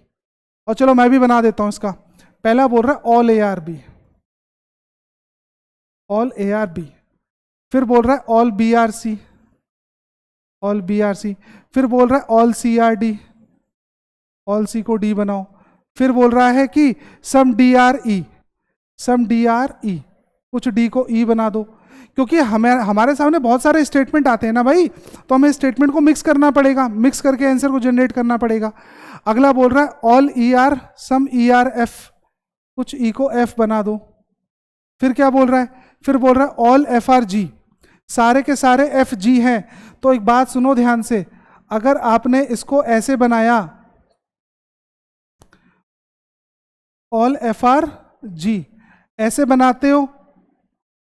और चलो मैं भी बना देता हूं इसका। पहला बोल रहा है all A are B, all A are B. फिर बोल रहा है all B are C, all B are C. फिर बोल रहा है all C are D, all C को डी बनाओ। फिर बोल रहा है कि some D are E, some D are E, कुछ डी को ई बना दो। क्योंकि हमारे सामने बहुत सारे स्टेटमेंट आते हैं ना भाई, तो हमें स्टेटमेंट को मिक्स करना पड़ेगा, मिक्स करके आंसर को जनरेट करना पड़ेगा। अगला बोल रहा है all E are some E are F, कुछ ई को एफ बना दो। फिर क्या बोल रहा है, फिर बोल रहा है ऑल एफ आर जी, सारे के सारे एफ जी हैं। तो एक बात सुनो ध्यान से, अगर आपने इसको ऐसे बनाया ऑल एफ आर जी, ऐसे बनाते हो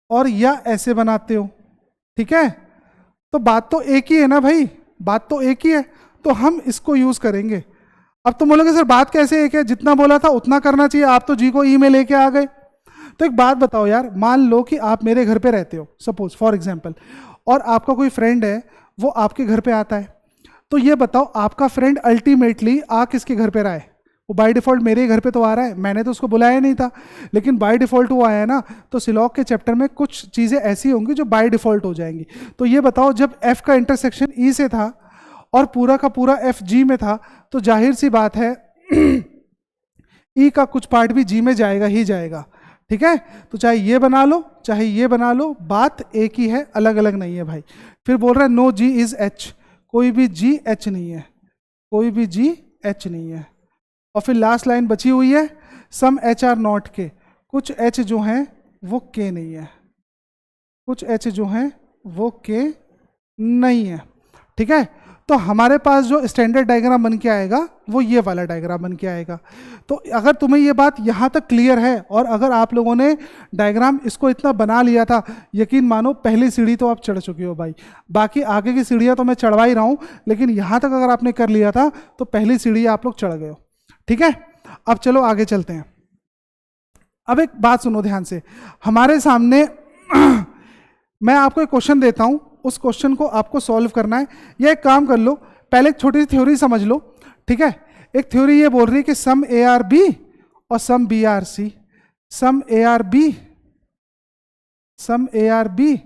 और या ऐसे बनाते हो, ठीक है, तो बात तो एक ही है ना भाई, बात तो एक ही है। तो हम इसको यूज करेंगे। अब तुम बोलोगे सर बात कैसे एक है, जितना बोला था उतना करना चाहिए, आप तो जी को ई में लेके आ गए। तो एक बात बताओ यार, मान लो कि आप मेरे घर पे रहते हो, सपोज फॉर एग्जांपल, और आपका कोई फ्रेंड है वो आपके घर पे आता है। तो ये बताओ आपका फ्रेंड अल्टीमेटली आ किसके घर पे रहा है, वो बाय डिफॉल्ट मेरे घर पे तो आ रहा है, मैंने तो उसको बुलाया नहीं था, लेकिन बाय डिफॉल्ट वो आया ना। तो सिलॉग के चैप्टर में कुछ चीज़ें ऐसी होंगी जो बाय डिफॉल्ट हो जाएंगी। तो ये बताओ जब एफ का इंटरसेक्शन ई से था और पूरा का पूरा एफ जी में था, तो जाहिर सी बात है ई का कुछ पार्ट भी जी में जाएगा ही जाएगा, ठीक है। तो चाहे ये बना लो चाहे ये बना लो, बात एक ही है, अलग अलग नहीं है भाई। फिर बोल रहा है नो जी इज एच, कोई भी जी एच नहीं है, कोई भी जी एच नहीं है। और फिर लास्ट लाइन बची हुई है सम एच आर नॉट के, कुछ एच जो हैं वो के नहीं है, कुछ एच जो हैं वो के नहीं है, ठीक है। तो हमारे पास जो स्टैंडर्ड डायग्राम बन के आएगा वो ये वाला डायग्राम बन के आएगा। तो अगर तुम्हें ये बात यहाँ तक क्लियर है और अगर आप लोगों ने डायग्राम इसको इतना बना लिया था, यकीन मानो पहली सीढ़ी तो आप चढ़ चुके हो भाई। बाकी आगे की सीढ़ियाँ तो मैं चढ़वा ही रहा हूँ, लेकिन यहाँ तक अगर आपने कर लिया था तो पहली सीढ़ी आप लोग चढ़ गए हो, ठीक है। अब चलो आगे चलते हैं। अब एक बात सुनो ध्यान से, हमारे सामने मैं आपको एक क्वेश्चन देता हूं, उस क्वेश्चन को आपको सॉल्व करना है। या एक काम कर लो, पहले एक छोटी सी थ्योरी समझ लो, ठीक है। एक थ्योरी ये बोल रही है कि सम ए आर बी और some B are C, some A are B, some A are B.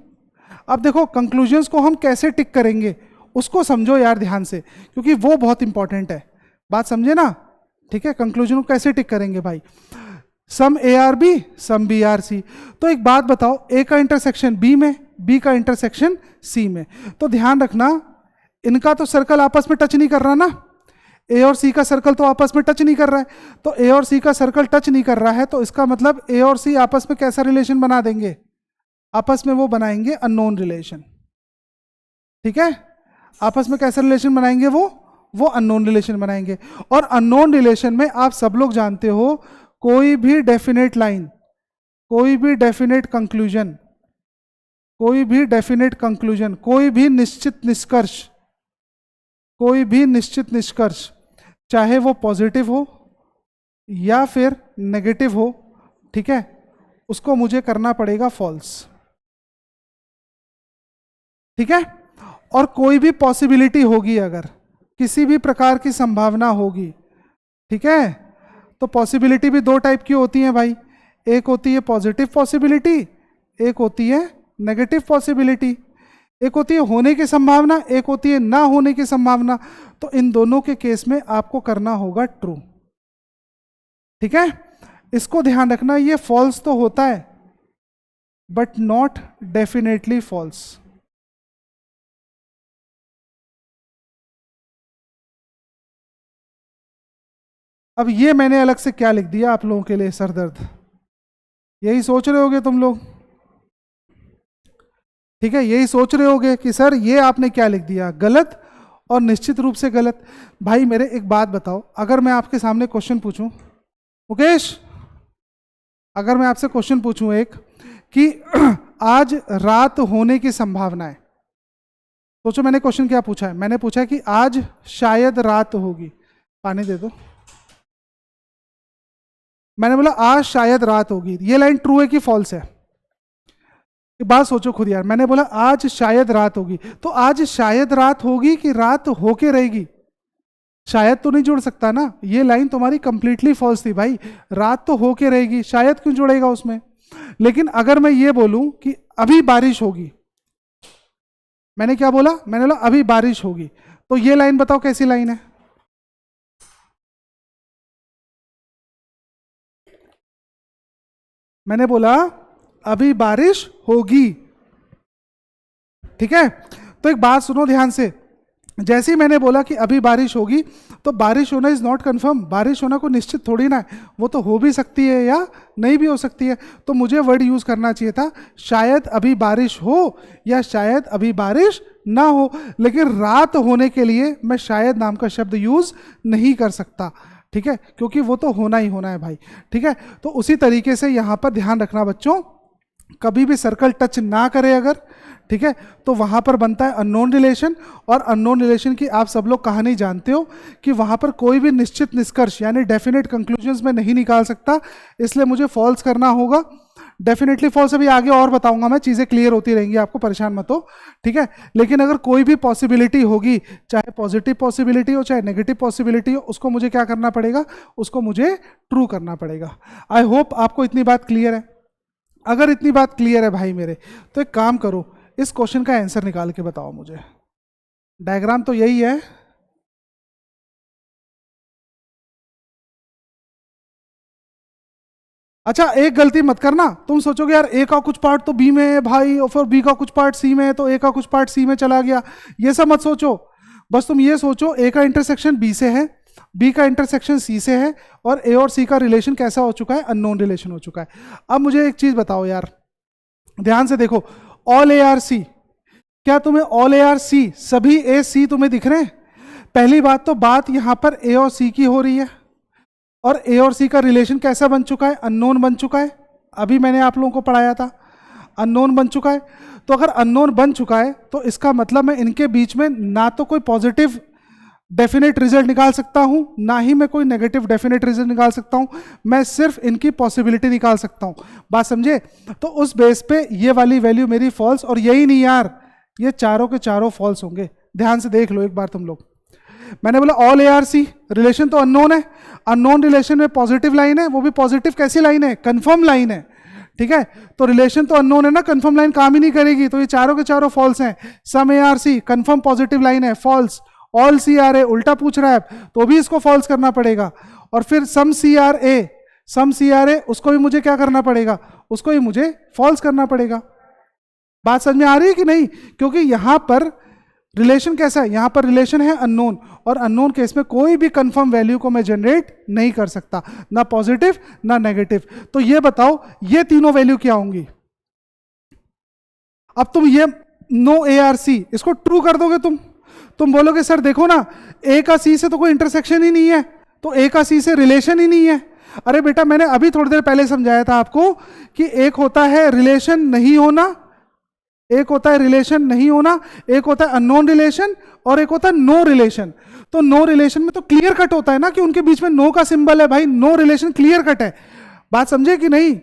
अब देखो कंक्लूजन्स को हम कैसे टिक करेंगे उसको समझो यार ध्यान से, क्योंकि वो बहुत इंपॉर्टेंट है, बात समझे ना, ठीक है। कंक्लूजन को कैसे टिक करेंगे भाई, some A are B some B are C. तो एक बात बताओ, ए का इंटरसेक्शन बी में, बी का इंटरसेक्शन सी में, तो ध्यान रखना इनका तो सर्कल आपस में टच नहीं कर रहा ना, ए और सी का सर्कल तो आपस में टच नहीं कर रहा है। तो ए और सी का सर्कल टच नहीं कर रहा है, तो इसका मतलब ए और सी आपस में कैसा रिलेशन बना देंगे, आपस में वो बनाएंगे अननोन रिलेशन, ठीक है। आपस में कैसा रिलेशन बनाएंगे, वो अननोन रिलेशन बनाएंगे। और अननोन रिलेशन में आप सब लोग जानते हो, कोई भी डेफिनेट लाइन, कोई भी डेफिनेट कंक्लूजन, कोई भी डेफिनेट कंक्लूजन, कोई भी निश्चित निष्कर्ष, कोई भी निश्चित निष्कर्ष, चाहे वो पॉजिटिव हो या फिर नेगेटिव हो, ठीक है, उसको मुझे करना पड़ेगा फॉल्स, ठीक है। और कोई भी पॉसिबिलिटी होगी, अगर किसी भी प्रकार की संभावना होगी, ठीक है, तो पॉसिबिलिटी भी दो टाइप की होती है भाई, एक होती है पॉजिटिव पॉसिबिलिटी, एक होती है नेगेटिव पॉसिबिलिटी। एक होती है होने की संभावना, एक होती है ना होने की संभावना। तो इन दोनों के केस में आपको करना होगा ट्रू, ठीक है, इसको ध्यान रखना, ये फॉल्स तो होता है बट नॉट डेफिनेटली फॉल्स। अब ये मैंने अलग से क्या लिख दिया आप लोगों के लिए सरदर्द, यही सोच रहे होगे तुम लोग, ठीक है, यही सोच रहे होगे कि सर ये आपने क्या लिख दिया, गलत और निश्चित रूप से गलत। भाई मेरे एक बात बताओ, अगर मैं आपके सामने क्वेश्चन पूछूं, मुकेश अगर मैं आपसे क्वेश्चन पूछूं एक कि आज रात होने की संभावना है, सोचो मैंने क्वेश्चन क्या पूछा है, मैंने पूछा है कि आज शायद रात होगी, पानी दे दो, मैंने बोला आज शायद रात होगी, ये लाइन ट्रू है कि फॉल्स है? एक बात सोचो खुद यार, मैंने बोला आज शायद रात होगी, तो आज शायद रात होगी कि रात होके रहेगी? शायद तो नहीं जुड़ सकता ना, ये लाइन तुम्हारी कंप्लीटली फॉल्स थी भाई, रात तो होके रहेगी, शायद क्यों जुड़ेगा उसमें? लेकिन अगर मैं ये बोलूं कि अभी बारिश होगी, मैंने क्या बोला, मैंने बोला अभी बारिश होगी, तो ये लाइन बताओ कैसी लाइन है? मैंने बोला अभी बारिश होगी, ठीक है, तो एक बात सुनो ध्यान से, जैसे ही मैंने बोला कि अभी बारिश होगी, तो बारिश होना इज नॉट कंफर्म, बारिश होना कोई निश्चित थोड़ी ना है, वो तो हो भी सकती है या नहीं भी हो सकती है, तो मुझे वर्ड यूज करना चाहिए था शायद अभी बारिश हो या शायद अभी बारिश ना हो, लेकिन रात होने के लिए मैं शायद नाम का शब्द यूज नहीं कर सकता, ठीक है, क्योंकि वो तो होना ही होना है भाई, ठीक है। तो उसी तरीके से यहां पर ध्यान रखना बच्चों, कभी भी सर्कल टच ना करे अगर, ठीक है, तो वहां पर बनता है अननोन रिलेशन, और अननोन रिलेशन की आप सब लोग कहानी जानते हो कि वहां पर कोई भी निश्चित निष्कर्ष यानी डेफिनेट कंक्लूजन्स में नहीं निकाल सकता, इसलिए मुझे फॉल्स करना होगा, डेफिनेटली फॉल्स। अभी आगे और बताऊंगा मैं, चीजें क्लियर होती रहेंगी, आपको परेशान मत हो, ठीक है, लेकिन अगर कोई भी पॉसिबिलिटी होगी, चाहे पॉजिटिव पॉसिबिलिटी हो चाहे नेगेटिव पॉसिबिलिटी हो, उसको मुझे क्या करना पड़ेगा, उसको मुझे ट्रू करना पड़ेगा। आई होप आपको इतनी बात क्लियर है। अगर इतनी बात क्लियर है भाई मेरे, तो एक काम करो, इस क्वेश्चन का आंसर निकाल के बताओ मुझे, डायग्राम तो यही है, अच्छा एक गलती मत करना, तुम सोचोगे यार ए का कुछ पार्ट तो बी में है भाई, और फिर बी का कुछ पार्ट सी में है, तो ए का कुछ पार्ट सी में चला गया, ये सब मत सोचो, बस तुम ये सोचो ए का इंटरसेक्शन बी से है, बी का इंटरसेक्शन सी से है, और ए और सी का रिलेशन कैसा हो चुका है, अननोन रिलेशन हो चुका है। अब मुझे एक चीज बताओ यार, ध्यान से देखो, ऑल ए आर सी, क्या तुम्हें ऑल ए आर सी सभी ए सी तुम्हें दिख रहे हैं? पहली बात तो बात यहां पर ए और सी की हो रही है, और ए और सी का रिलेशन कैसा बन चुका है, अननोन बन चुका है, अभी मैंने आप लोगों को पढ़ाया था, अननोन बन चुका है। तो अगर अननोन बन चुका है तो इसका मतलब मैं इनके बीच में ना तो कोई पॉजिटिव डेफिनेट रिजल्ट निकाल सकता हूं, ना ही मैं कोई नेगेटिव डेफिनेट रिजल्ट निकाल सकता हूं, मैं सिर्फ इनकी पॉसिबिलिटी निकाल सकता हूं, बात समझे? तो उस बेस पे ये वाली वैल्यू मेरी फॉल्स, और यही नहीं यार, ये चारों के चारों फॉल्स होंगे। ध्यान से देख लो एक बार तुम लोग, मैंने बोला all A are C, relation तो अननोन है, अननोन रिलेशन में पॉजिटिव लाइन है, वो भी पॉजिटिव कैसी लाइन है, कंफर्म लाइन है, ठीक है, तो रिलेशन तो अननोन है ना, कंफर्म लाइन काम ही नहीं करेगी, तो ये चारों के चारों फॉल्स हैं। Some A are C confirm positive line है, false. All C are A उल्टा पूछ रहा है तो भी इसको फॉल्स करना पड़ेगा, और फिर सम सी are A, some C are ए उसको भी मुझे क्या करना पड़ेगा, उसको भी मुझे फॉल्स करना पड़ेगा। बात समझ में आ रही है कि नहीं? क्योंकि यहां पर रिलेशन कैसा है, यहां पर रिलेशन है अननोन, और अननोन केस में कोई भी कंफर्म वैल्यू को मैं जनरेट नहीं कर सकता, ना पॉजिटिव ना नेगेटिव। तो ये बताओ ये तीनों वैल्यू क्या होंगी? अब तुम ये नो ए आर सी इसको ट्रू कर दोगे, तुम बोलोगे सर देखो ना, ए का सी से तो कोई इंटरसेक्शन ही नहीं है, तो ए का सी से रिलेशन ही नहीं है। अरे बेटा मैंने अभी थोड़ी देर पहले समझाया था आपको कि एक होता है रिलेशन नहीं होना, एक होता है रिलेशन नहीं होना, एक होता है अननोन रिलेशन, और एक होता है नो रिलेशन। तो नो रिलेशन में तो क्लियर कट होता है ना कि उनके बीच में नो का सिंबल है, भाई नो रिलेशन क्लियर कट है, बात समझे कि नहीं?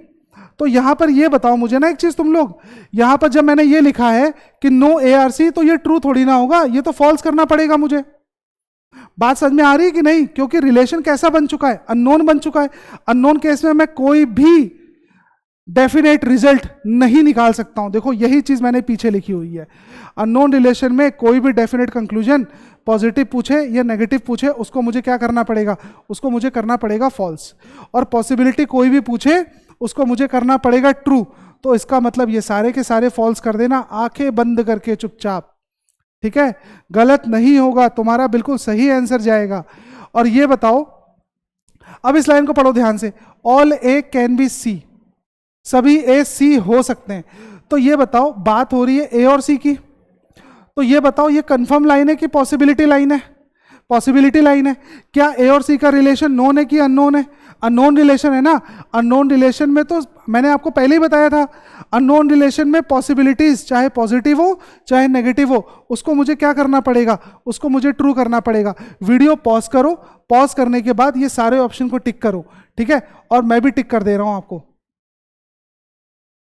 तो यहां पर ये बताओ मुझे ना एक चीज तुम लोग, यहां पर जब मैंने ये लिखा है कि नो ए आर सी, तो ये ट्रू थोड़ी ना होगा, ये तो फॉल्स करना पड़ेगा मुझे। बात समझ में आ रही है कि नहीं? क्योंकि रिलेशन कैसा बन चुका है, अननोन बन चुका है। अननोन केस में मैं कोई भी डेफिनेट रिजल्ट नहीं निकाल सकता हूं। देखो यही चीज मैंने पीछे लिखी हुई है। अननोन रिलेशन में कोई भी डेफिनेट कंक्लूजन पॉजिटिव पूछे या नेगेटिव पूछे, उसको मुझे क्या करना पड़ेगा, उसको मुझे करना पड़ेगा फॉल्स। और पॉसिबिलिटी कोई भी पूछे उसको मुझे करना पड़ेगा ट्रू। तो इसका मतलब ये सारे के सारे फॉल्स कर देना, आंखें बंद करके चुपचाप, ठीक है। गलत नहीं होगा, तुम्हारा बिल्कुल सही आंसर जाएगा। और ये बताओ, अब इस लाइन को पढ़ो ध्यान से, all A can be C, सभी ए सी हो सकते हैं। तो ये बताओ, बात हो रही है ए और सी की, तो ये बताओ ये कंफर्म लाइन है कि पॉसिबिलिटी लाइन है? पॉसिबिलिटी लाइन है। क्या ए और सी का रिलेशन नोन है कि अननोन है? अननोन रिलेशन है ना। अननोन रिलेशन में तो मैंने आपको पहले ही बताया था, अननोन रिलेशन में पॉसिबिलिटीज चाहे पॉजिटिव हो चाहे नेगेटिव हो, उसको मुझे क्या करना पड़ेगा, उसको मुझे ट्रू करना पड़ेगा। वीडियो पॉज करो, पॉज करने के बाद ये सारे ऑप्शन को टिक करो, ठीक है। और मैं भी टिक कर दे रहा हूं आपको,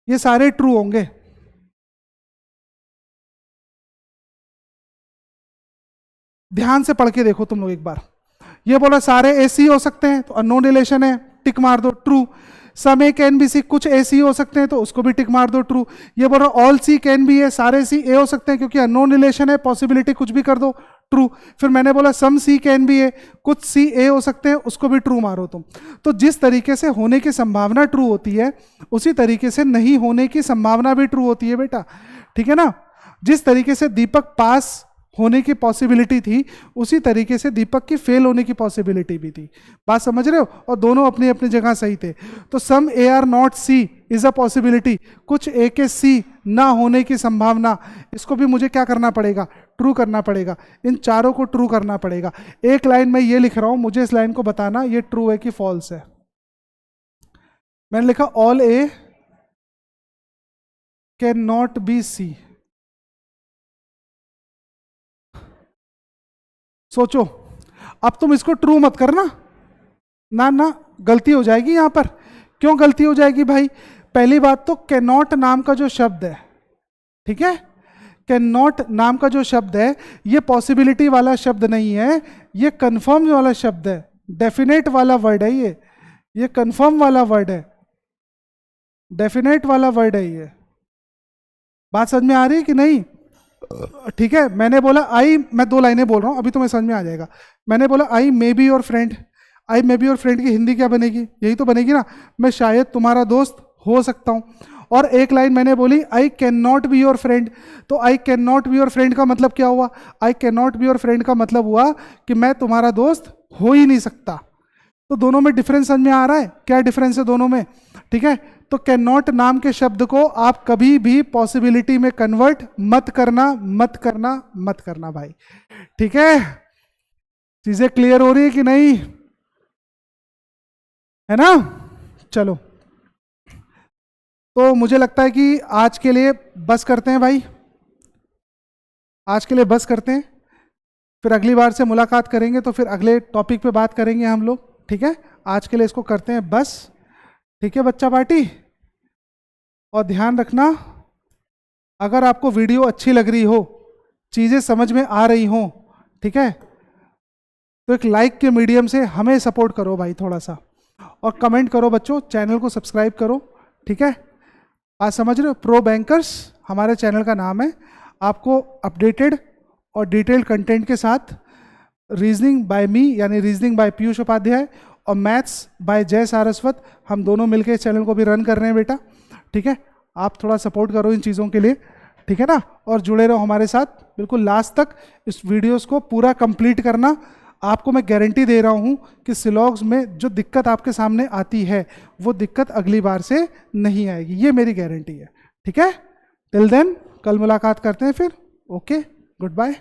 ये सारे ट्रू होंगे। ध्यान से पढ़ के देखो तुम लोग एक बार। ये बोला सारे एसी हो सकते हैं, तो अननोन रिलेशन है, टिक मार दो true. Some A can be C, कुछ ए सी हो सकते हैं, तो उसको भी टिक मार दो ट्रू। ये बोला ऑल सी कैन बी ए, सारे सी ए हो सकते हैं क्योंकि अननोन रिलेशन है, पॉसिबिलिटी कुछ भी कर दो ट्रू। फिर मैंने बोला सम सी कैन बी ए, कुछ सी ए हो सकते हैं, उसको भी ट्रू मारो तुम। तो जिस तरीके से होने की संभावना ट्रू होती है, उसी तरीके से नहीं होने की संभावना भी ट्रू होती है बेटा, ठीक है ना। जिस तरीके से दीपक पास होने की पॉसिबिलिटी थी, उसी तरीके से दीपक की फेल होने की पॉसिबिलिटी भी थी। बात समझ रहे हो? और दोनों अपनी अपनी जगह सही थे। तो some A are not C is a possibility, कुछ ए के सी ना होने की संभावना, इसको भी मुझे क्या करना पड़ेगा, ट्रू करना पड़ेगा। इन चारों को ट्रू करना पड़ेगा। एक लाइन में ये लिख रहा हूं, मुझे इस लाइन को बताना ये ट्रू है कि फॉल्स है। मैंने लिखा all A can not be C. सोचो, अब तुम इसको ट्रू मत करना ना, ना गलती हो जाएगी यहां पर। क्यों गलती हो जाएगी भाई? पहली बात तो कैन नॉट नाम का जो शब्द है, ठीक है, कैन नॉट नाम का जो शब्द है, ये पॉसिबिलिटी वाला शब्द नहीं है, ये कंफर्म वाला शब्द है, डेफिनेट वाला वर्ड है ये कंफर्म वाला वर्ड है, डेफिनेट वाला वर्ड है ये। बात समझ में आ रही है कि नहीं? ठीक है। मैंने बोला आई, मैं दो लाइनें बोल रहा हूं, अभी तुम्हें समझ में आ जाएगा। मैंने बोला I may be your friend, I may be your friend की हिंदी क्या बनेगी? यही तो बनेगी ना, मैं शायद तुम्हारा दोस्त हो सकता हूं। और एक लाइन मैंने बोली I can not be your friend, तो I can not be your friend का मतलब क्या हुआ? I can not be your friend का मतलब हुआ कि मैं तुम्हारा दोस्त हो ही नहीं सकता। तो दोनों में डिफरेंस समझ में आ रहा है? क्या डिफरेंस है दोनों में? ठीक है। तो कैन नॉट नाम के शब्द को आप कभी भी पॉसिबिलिटी में कन्वर्ट मत करना, मत करना, मत करना भाई, ठीक है। चीजें क्लियर हो रही है कि नहीं? है ना? चलो, तो मुझे लगता है कि आज के लिए बस करते हैं भाई, आज के लिए बस करते हैं। फिर अगली बार से मुलाकात करेंगे तो फिर अगले टॉपिक पे बात करेंगे हम लोग, ठीक है। आज के लिए इसको करते हैं बस, ठीक है बच्चा पार्टी। और ध्यान रखना, अगर आपको वीडियो अच्छी लग रही हो, चीज़ें समझ में आ रही हो, ठीक है, तो एक लाइक के मीडियम से हमें सपोर्ट करो भाई थोड़ा सा, और कमेंट करो बच्चों, चैनल को सब्सक्राइब करो, ठीक है। आज समझ रहे हो, प्रो बैंकर्स हमारे चैनल का नाम है। आपको अपडेटेड और डिटेल्ड कंटेंट के साथ रीजनिंग बाय मी यानी रीजनिंग बाय पीयूष उपाध्याय और मैथ्स बाय जय सारस्वत, हम दोनों मिलकर इस चैनल को भी रन कर रहे हैं बेटा, ठीक है। आप थोड़ा सपोर्ट करो इन चीज़ों के लिए, ठीक है ना, और जुड़े रहो हमारे साथ बिल्कुल लास्ट तक। इस वीडियोस को पूरा कंप्लीट करना। आपको मैं गारंटी दे रहा हूँ कि सिलॉग्स में जो दिक्कत आपके सामने आती है वो दिक्कत अगली बार से नहीं आएगी, ये मेरी गारंटी है, ठीक है। टिल देन कल मुलाकात करते हैं फिर। Okay, good bye.